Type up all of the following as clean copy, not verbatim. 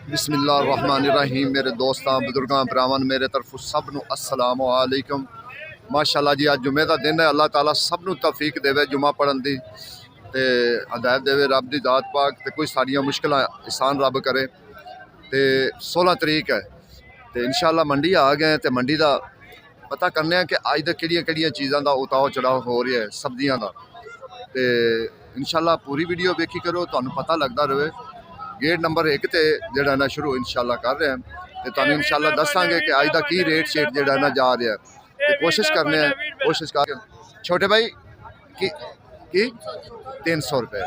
बिस्मिल्लाहिर्रहमानिर्रहीम। मेरे दोस्तां बुजुर्गां भरावां मेरे तरफों सब नूं अस्सलामु अलैकुम। माशाअल्लाह जी, अज जुमे का दिन है। अल्लाह ताला सब नूं तौफीक देवे जुमा पढ़न दी ते हदायत देवे रब दी जात पाक ते कोई सारियां मुश्किलां आसान रब करे। ते 16 तरीक है ते इंशाअल्लाह मंडी आ गए ते मंडी का पता करने कि अज तक किहड़ियां चीज़ों का उतार चढ़ाव हो रहा है सब्जियां का। तो इंशाअल्लाह पूरी वीडियो वेखी करो, तुहानूं पता लगता रहे। गेट नंबर 1 ते जिहड़ा ना शुरू इंशाअल्लाह कर रहे हैं तो तुहानूं इंशाअल्लाह दसांगे कि अज का की रेट शेट जिहड़ा ना जा रहा है। तो कोशिश करने कोशिश कर। छोटे भाई की 300 रुपये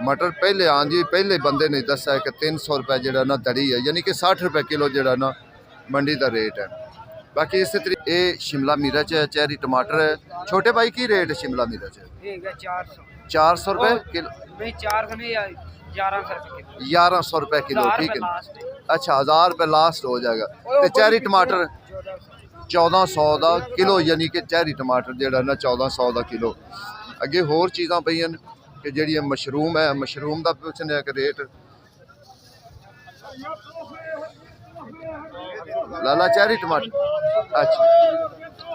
मटर पहले। हाँ जी, पहले बंदे ने दसा है कि 300 रुपये जिहड़ा ना दड़ी है, यानी कि 60 रुपये किलो जिहड़ा ना मंडी का रेट है। बाकी इस तरीके ये शिमला मिर्च है, चेरी टमाटर है। छोटे भाई की रेट है शिमला मिर्च? 400 रुपये किलो। 1100 रुपये किलो, ठीक है। अच्छा, 1000 रुपये लास्ट हो जाएगा। तो चेरी टमाटर 1400 का किलो, यानी कि चेरी टमाटर जिहड़ा ना 1400 का किलो। अगे होर चीज़ां पईयां कि जिहड़ी मशरूम है, मशरूम का पुछने कि रेट। लाला चेरी टमाटर। अच्छा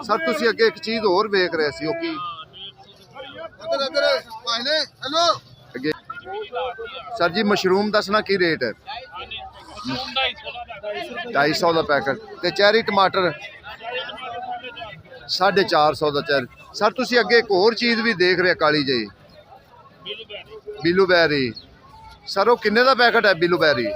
सर, तुसीं अगे एक चीज़ होर वेख रहे सी, ओह की अगे सर जी मशरूम दसना की रेट है? 250 का पैकेट। ते चेरी टमाटर 450 का चेरी। सर तुसीं अगे एक होर चीज़ भी देख रहे काली जी, बिलूबेरी। सर वो किन्ने का पैकेट है बिलूबेरी?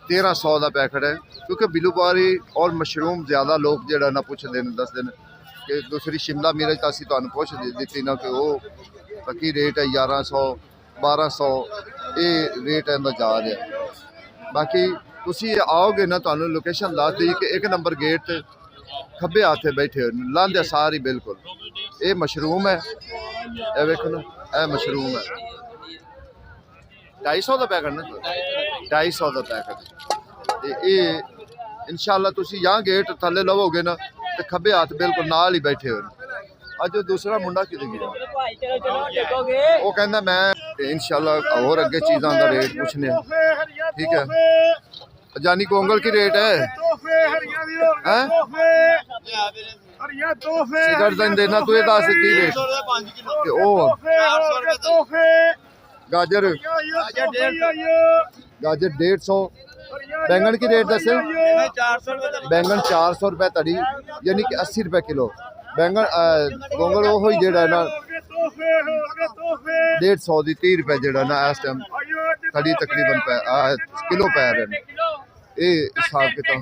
1300 का पैकेट है। क्योंकि बिलूबेरी और मशरूम ज़्यादा लोग जिहड़ा ना पुछदे ने, दसदे ने कि दूसरी शिमला मिर्च तो असीं तुहानूं पुछ दित्ती ना कि वो बाकी रेट है 1100 1200, ये रेट इहदा जा रहा है। बाकी तुसीं आओगे ना, तुहानूं लोकेशन दस दी कि 1 नंबर गेट ते खब्बे हाथे बैठे हो, लांदे सारी बिल्कुल। ये मशरूम है, ये वेखो ना, ये मशरूम है। 250 का पैकेट ना, 250 का पैकेट। ये इंशाअल्लाह तुसीं यहाँ गेट थल्ले लवोगे ना तो खब्बे हाथ बिल्कुल नाल ही बैठे हो। अज दूसरा मुंडा किते गया, वो कहना मैं इंशाअल्लाह और अगे चीज़ों का रेट पूछने, ठीक है। जानी कोंगल की रेट है? सिकड़ देना तू, दस की रेट? गाजर 150। बैंगन की रेट दस? बैंगन 400 रुपये तड़ी, यानी कि 80 रुपये किलो। बैंगन गोंगल वो जेड़ा ना 150 की 30 रुपये जेड़ा ना इस टाइम तड़ी तकरीबन किलो पै रहे हैं। ये हिसाब किताब।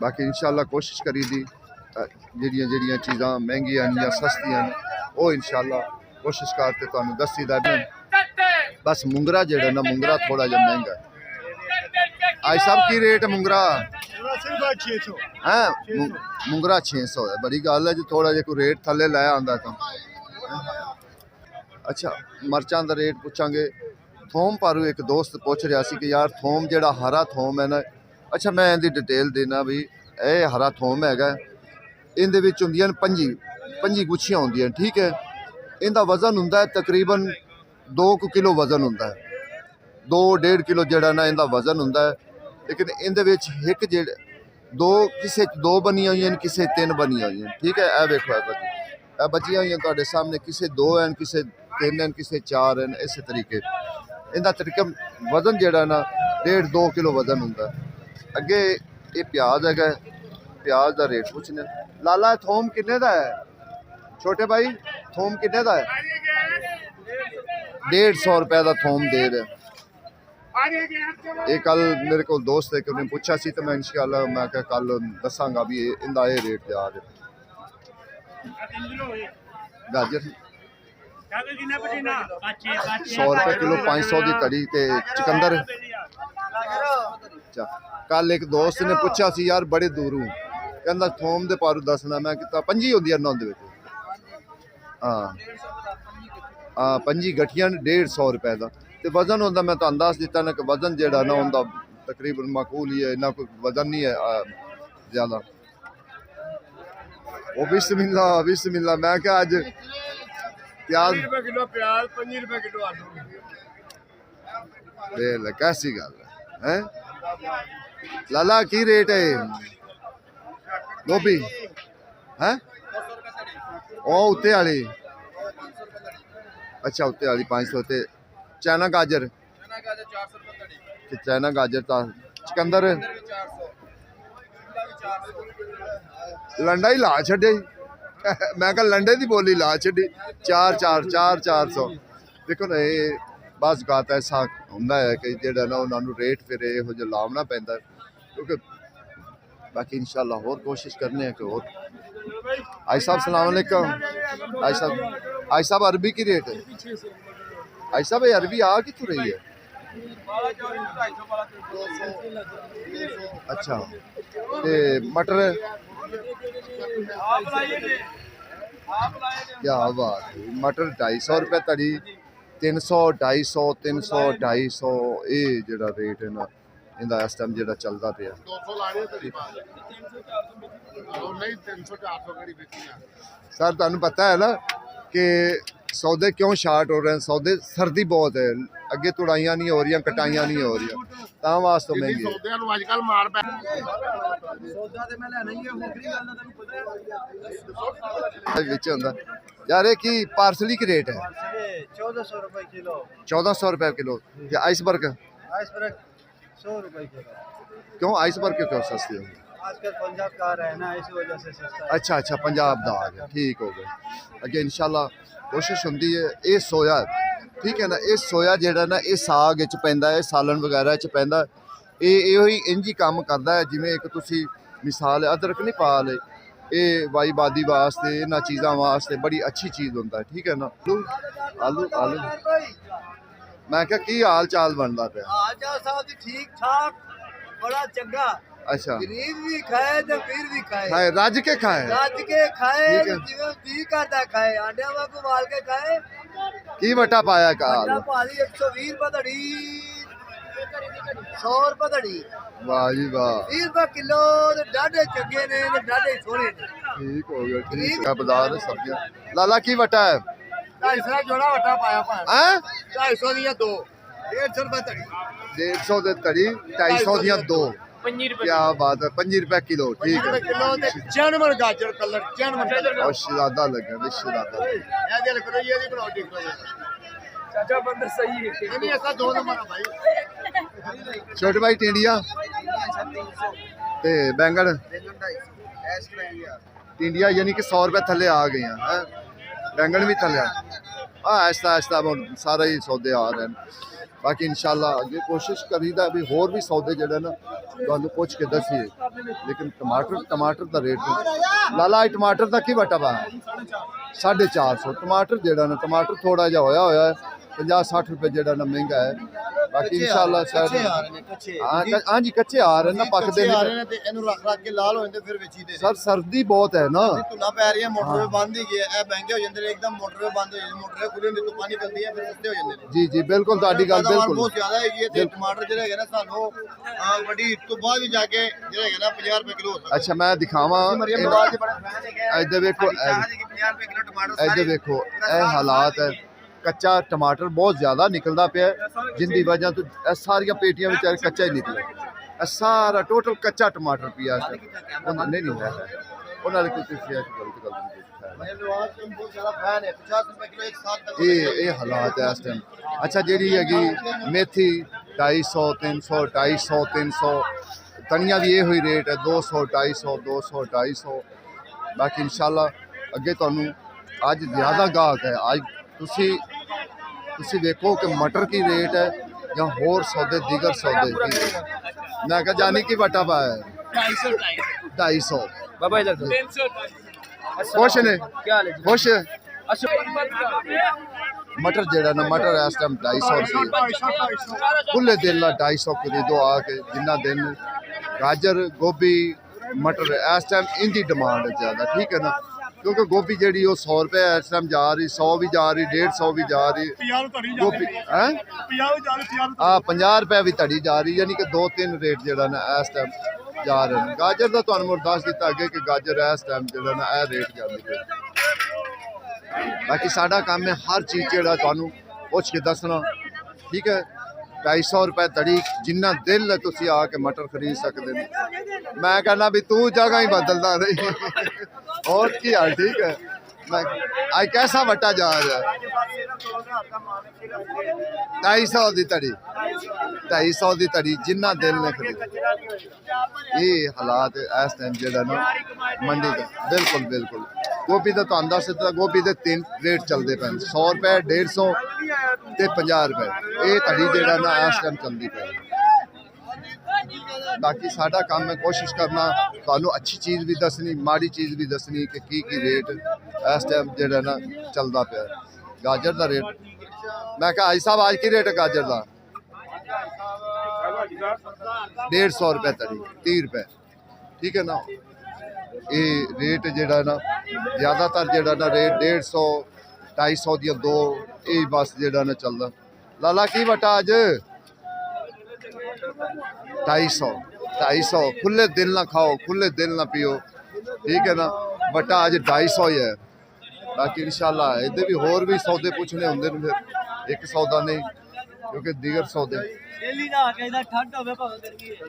बाकी इंशाअल्लाह कोशिश करी दी जिहड़ियां चीज़ां महंगियां या सस्तियां वो इंशाअल्लाह कोशिश करते तुहानूं दस्सी दा। बस मुंगरा जेड़ा ना, मुंगरा थोड़ा जिहा महंगा है। आज सब की रेट है मुंगरा? है मुंगरा 600 है। बड़ी गल है जी, थोड़ा जिहा कोई रेट थल्ले लै आंदा तो। अच्छा मरचां दा रेट पुछांगे। थोम पारू एक दोस्त पूछ रहा सी कि यार थोम जेड़ा हरा थोम है ना, अच्छा मैं इहदी डिटेल देना भी। ये हरा थोम हैगा, इहदे विच हुंदियां 25 गुच्छियां होंदियां, ठीक है। इहदा वजन हुंदा है तकरीबन 2 किलो वजन हुंदा है, 2-1.5 किलो जेड़ा ना इहदा वजन हुंदा है। लेकिन इहदे विच एक जेड़े दो किसे 2 बनियां होईयां, किसे 3 बनियां होईयां, ठीक है। ए वेखो ए बचियां होईयां तुहाडे सामने, किसे 2 हैं, किसे 3 हैं, किसे 4 हैं। इस तरीके इहदा तरीका वजन जेड़ा ना 1.5-2 किलो वजन हुंदा है। अगे ये प्याज हैगा, प्याज का रेट पुछने। लाला थोम किन्ने दा है? छोटे भाई थोम किन्ने दा है? 150 रुपये का थोम दे रहे। ये कल मेरे को दोस्त है कि उन्हें पूछा सी, तो मैं इंशाअल्लाह मैं कल दसांगा भी इनका ये रेट जा रहा। गाजर 100 रुपये किलो, 500 की तड़ी। ते चुकंदर कल एक दोस्त ने पूछा सी यार बड़े दूरों, कहता थोम दे पारू दसना। मैं किता 25 होंदी ना उहदे विच। हाँ 25 गठियां 150 रुपये का। तो वजन होंदा मैं तुहानूं दस दिता ना कि वजन जेड़ा ना उनका तकरीबन माकूल ही है, इन्ना कोई वजन नहीं है ज़्यादा। वो बिस्मिल्लाह बिस्मिल्लाह। मैं क्या अज प्याज 20 रुपए किलो प्याज 25 रुपए किलो आलू ले कैसी गल है लाला की रेट है गोभी है ओ उत्ते वाली अच्छा उत्ते वाली 500 ते चाइना गाजर चाइना गाजर ता चुकंदर लंडा ही ला छे मैं कहा लंडे की बोली ला छी 400 देखो ना ये बस गात ऐसा होंदा है कि जेड़ा ना उन्होंने रेट फिर यहो जिहा लावना पैंदा क्योंकि बाकी इंशाल्लाह होर कोशिश करने हैं कि और आई साहब सलाम अलैकुम आई साहब अरबी की रेट है आई साहब ये अरबी आ कितों रही है अच्छा ते मटर क्या बात है मटर 250 रुपए तड़ी 300 250 300 250 ये जेड़ा रेट है ना इंदा इस टाइम जेड़ा चलदा पिया 200 लाने तेरी बात नहीं 300 400 कड़ी बेचनी है सर तुहानू पता है ना कि सौदे क्यों शार्ट हो रहे हैं सौदे सर्दी बहुत है अगे तुड़ाइयां नहीं हो रही कटाइयां नहीं हो रही ता वास्ते महंगी सौदे नु आजकल मार पै ਸੌਦਾ ਤੇ ਮੈਂ ਲੈਣਾ ਹੀ ਹੈ ਹੋਕਰੀ ਗੱਲ ਦਾ ਤੈਨੂੰ ਪਤਾ ਹੈ विच हुंदा यार ये की पार्सली की रेट है 1400 रुपए किलो 1400 रुपए किलो या आइसबर्ग आइसबर्ग 100 रुपए किलो क्यों आइसबर्ग क्यों सस्ती है आजकल पंजाब का आ रहा है ना इसी वजह से सस्ता है अच्छा पंजाब दा आ गया ठीक हो गया अगे इंशाल्लाह कोशिश होंदी है ये सोया ठीक है ना ये सोया जेड़ा ना ये साग विच पैंदा है सालन वगैरह च पैंदा ਇਹੋ ਹੀ ਇੰਜ ਹੀ ਕੰਮ ਕਰਦਾ ਹੈ ਜਿਵੇਂ ਇੱਕ ਤੁਸੀਂ ਮਿਸਾਲ ਅਦਰਕ ਨਹੀਂ ਪਾ ਲੇ ਇਹ ਵਾਈਬਾਦੀ ਵਾਸਤੇ ਇਹਨਾਂ ਚੀਜ਼ਾਂ ਵਾਸਤੇ ਬੜੀ ਅੱਛੀ ਚੀਜ਼ ਹੁੰਦਾ ਹੈ ਠੀਕ ਹੈ ਨਾ ਆਲੂ ਮੈਂ ਕਿਹਾ ਕੀ ਹਾਲ ਚਾਲ ਬਣਦਾ ਪਿਆ ਹਾਲ ਚਾਲ ਸਾਹਿਬ ਜੀ ਠੀਕ ਠਾਕ ਬੜਾ ਚੰਗਾ ਅੱਛਾ ਗਰੀਬ ਵੀ ਖਾਏ ਤੇ ਪੀਰ ਵੀ ਖਾਏ ਖਾਏ ਰੱਜ ਕੇ ਖਾਏ ਜਿਵੇਂ ਜੀ ਕਰਦਾ ਖਾਏ ਆਂਡਿਆਂ ਵਾਂਗੂ ਵਾਲ ਕੇ ਖਾਏ ਕੀ ਵਟਾ ਪਾਇਆ ਕਾ ਭਾਲੀ 120 ਰੁਪਏ ਧੜੀ 100 ਰੁਪਏ ਧੜੀ ਵਾਹ ਜੀ ਵਾਹ 20 ਰੁਪਏ ਕਿਲੋ ਤੇ ਡਾਢੇ ਚੰਗੇ ਨੇ ਤੇ ਡਾਢੇ ਸੋਹਣੇ ਨੇ ठीक हो गया ठीक है बाजार सब्जियां लाला की वटा है 250 जोड़ा वटा पाया भाई हैं 250 ਦੀਆਂ ਦੋ 150 ਰੁਪਏ ਧੜੀ 150 ਦੇ ਤੜੀ 250 ਦੀਆਂ ਦੋ 5 ਰੁਪਏ क्या बात है 5 रुपए किलो ठीक है ਕਿਲੋ ਤੇ ਜਨਮਨ ਗਾਜਰ ਕਲਰ ਜਨਮਨ और शरादा लगे शरादा ਇਹ ਦਿਲ ਕਰੋ ਇਹ ਦੀ ਬਣਾਓ ਟਿਕ चाचा बंदर सही है नहीं ऐसा 2 नंबर है भाई छोटे भाई टिंडिया ते बैंगन टिंडिया यानी कि 100 रुपए थले आ गए हैं बैंगन भी थले आहिस्ता आहिस्ता सारे ही सौदे आ रहे हैं बाकी इंशाल्लाह अगे कोशिश करीदा भी होर भी सौदे जेडे ना तुहानू पुछ के दसीए लेकिन टमाटर का रेट लाला टमाटर का की वटा पा 450 टमाटर जेड़ा ना टमाटर थोड़ा जा होया है 50-60 रुपए जेड़ा ना महंगा है बाकी इंशाल्लाह शायद हाँ जी कच्चे आ रहे ना पकदे नहीं ਤੇ ਇਹਨੂੰ ਰੱਖ ਰੱਖ ਕੇ ਲਾਲ ਹੋ ਜਾਂਦੇ ਫਿਰ ਵੇਚੀ ਦੇ सर सर्दी बहुत है ना ਧੁੱਲਾ ਪੈ ਰਹੀ ਹੈ ਮੋਟਰਵੇ ਬੰਦ ਹੀ ਗਿਆ ਇਹ ਮਹਿੰਗੇ ਹੋ ਜਾਂਦੇ ਨੇ ਇੱਕਦਮ ਮੋਟਰਵੇ ਬੰਦ ਹੋ ਜਾਂਦੇ ਮੋਟਰਵੇ ਖੁੱਲੇ ਹੁੰਦੇ ਤੋਂ ਪਾਣੀ ਨਿਕਲਦੀ ਹੈ ਫਿਰ ਸਸਤੇ ਹੋ ਜਾਂਦੇ ਨੇ जी जी बिल्कुल ਤੁਹਾਡੀ ਗੱਲ ਬਿਲकुल ਬਹੁਤ ਜ਼ਿਆਦਾ ਹੈਗੀ ਹੈ ਤੇ ਟਮਾਟਰ ਜਿਹੜੇ ਹੈਗੇ ਨਾ ਸਾਨੂੰ ਵੱਡੀ ਤੋਂ ਬਾਅਦ ਵੀ ਜਾ ਕੇ ਜਿਹੜਾ ਹੈਗਾ ਨਾ 50 ਰੁਪਏ ਕਿਲੋ ਹੋ ਸਕਦਾ अच्छा मैं दिखावा ਮਰੀਮ ਨਵਾਜ਼ ਦੇ ਬੜਾ ਫੈਨ ਹੈਗਾ इधर देखो 50 ਰੁਪਏ ਕਿਲੋ ਟਮਾਟਰ इधर देखो ये हालात है कच्चा टमाटर बहुत ज़्यादा निकलता पे जिंदी वजह तो सारिया पेटियां बेचारे कच्चा ही निकले सारा टोटल कच्चा टमाटर पिया नहीं है उन्होंने कोई गलत ये हालात है इस टाइम अच्छा जी हैगी मेथी 250 300 250 300 धनिया भी ये हुई रेट है 200 250 200 250 बाकी इंशाल्लाह अगे तुहानू अज ज़्यादा गाहक है अज तुसी देखो कि मटर की रेट है या होर सौदे दीगर सौदे की मैं कहा जानी की वटा पाया 250 बाबा इधर खुश ने क्या हाल है खुश मटर जेड़ा ना मटर इस टाइम 250 रुपये खुले दिल 250 खरीदो आके जिन्ना दिन गाजर गोभी मटर इस टाइम इनकी डिमांड है ज़्यादा ठीक है ना क्योंकि गोभी जी 100 रुपये इस टाइम जा रही 100 भी जा रही 150 भी जा रही गोभी है 50 रुपये भी धड़ी जा रही यानी कि 2-3 रेट जो ना इस टाइम जा रहे हैं गाजर का तुहानू मुड़ दस दिता अगे कि गाजर इस टाइम जो ना रेट जाती है बाकी साडा काम है हर चीज़ जेड़ा तुहानू पुछ के दसना, ठीक है। 250 रुपए तड़ी, जिन्ना दिल है तुसी आके मटर खरीद सकते हो। मैं कहना भी तू जगह ही बदलता नहीं और की हाल, ठीक है। मैं आज कैसा वटा जा रहा है 250 की तड़ी, 250 की तड़ी, जिन्ना दिल ने खरीद। ये हालात इस टाइम जेड़ा ना मंडी का, बिल्कुल बिल्कुल। गोभी का तो दस दिता, गोभी के 3 रेट चलते पे, 100 रुपए, 150 ते 50 रुपए। ये तड़ी जेड़ा ना इस टाइम चलती पे। बाकी साडा काम है कोशिश करना तुहानू अच्छी चीज़ भी दसनी, माड़ी चीज़ भी दसनी कि की रेट इस टाइम जेड़ा ना चलता पे। गाजर का रेट मैं कहा हाजी साहब आज की रेट है गाजर का? 150 रुपए तड़ी, 30 रुपए, ठीक है ना। ये रेट जेड़ा ना ज़्यादातर जेड़ा ना रेट 150 250 दिया दो, ये बस जेड़ा ना चलता। लाला की वटा अज 250 खुले दिल ना खाओ, खुले दिल ना पियो, ठीक है ना। वटा अज 250 ही है। बाकी इंशाल्लाह इधर भी होर भी सौदे पूछने होंगे ने, फिर एक सौदा नहीं क्योंकि दीगर सौदे।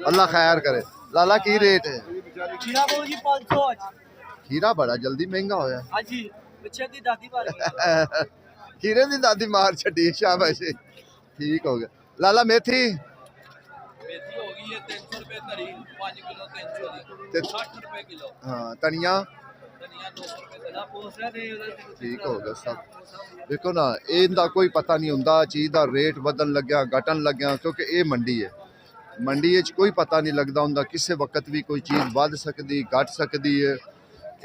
अल्लाह खैर करे। लाला की रेट है? खीरा बड़ा जल्दी महंगा होया। खीरे दी दादी मार छड़ी, शाबाश, ठीक हो गया। लाला मेथी हाँ, धनिया ठीक हो गया सब। देखो ना इनका कोई पता नहीं होंदा चीज़ का रेट बदन लग्या घटन लग्या, क्योंकि ये मंडी है। मंडी कोई पता नहीं लगता होंदा, किसी वक्त भी कोई चीज़ वध सकती घट सकती है।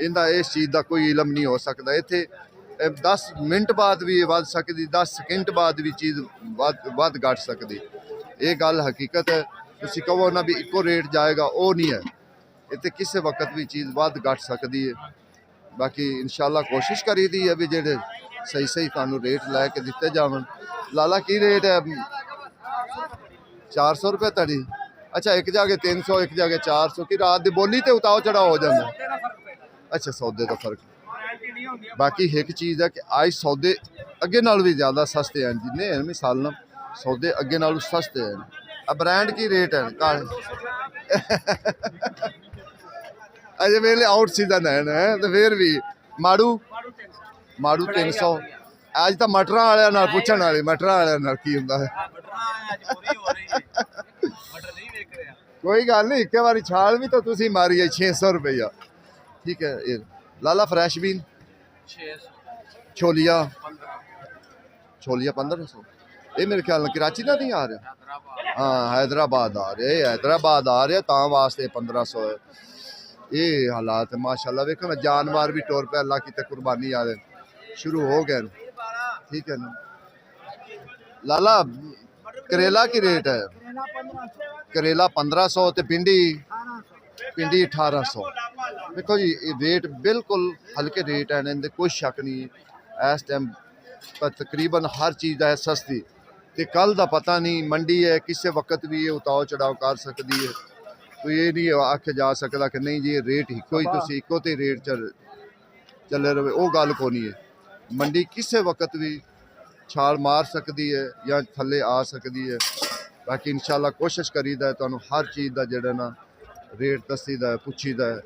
इनका इस चीज़ का कोई इलम नहीं हो सकता। इत्थे 10 मिनट बाद भी वध सकती, 10 सेकंड बाद भी चीज़ वध घट सकती। ये गल हकीकत है। तुसी कहो ना भी इको रेट जाएगा, वो नहीं है। इतने किसी वक्त भी चीज़ वध घट सकती है। बाकी इंशाल्लाह कोशिश करी दी है भी जेडे सही सही तुहानू रेट लैके दिते जावन। लाला की रेट है? 400 रुपए तड़ी। अच्छा, एक जगह 300, एक जगह 400 की रात की बोली तो उताव चढ़ाव हो जाता। अच्छा, सौदे का फर्क। बाकी एक चीज़ है कि आज सौदे अगे नाल भी ज़्यादा सस्ते हैं, जिन्ने हैं मिसाल ना सौदे अगे नाल सस्ते हैं। अब ब्रांड की रेट है अजे वेले आउट सीजन है तो फिर भी माड़ू 300। आज तो मटर वाले पूछने वाले मटर वाले की होंदा है। कोई गल नहीं, एक बारी छाल भी तो तुसी मारी है 600 रुपया, ठीक है। ये लाला फ्रैश बीन छोलिया 1500। ये मेरे ख्याल में कराची का नहीं आ रहा। हाँ, हैदराबाद आ रहे, हैदराबाद आ रहे ता वास्ते 1500 है। ये हालात माशाल्लाह वेखो ना, जानवर भी टोर पे अल्लाह की ते कुर्बानी आ रहे शुरू हो गए, ठीक है ना। लाला करेला की रेट है? करेला 1500 ते भिंडी 1800। देखो जी ये रेट बिल्कुल हल्के रेट है, इनके कोई शक नहीं। इस टाइम तकरीबन हर चीज़ है सस्ती, तो कल का पता नहीं, मंडी है किसी वक्त भी ये उताव चढ़ाव कर सकती है। तो ये नहीं आखे जा सकता कि नहीं जी रेट इको ही तुम इको तो रेट चले रहे, वो गल को नहीं है। मंडी किसी वक्त भी छाल मार सकती है या थले आ सकती है। बाकी इंशाल्लाह कोशिश करीदा है तुहानू हर चीज़ का जेड़ा ना रेट दसीदा है, पुछीदा है।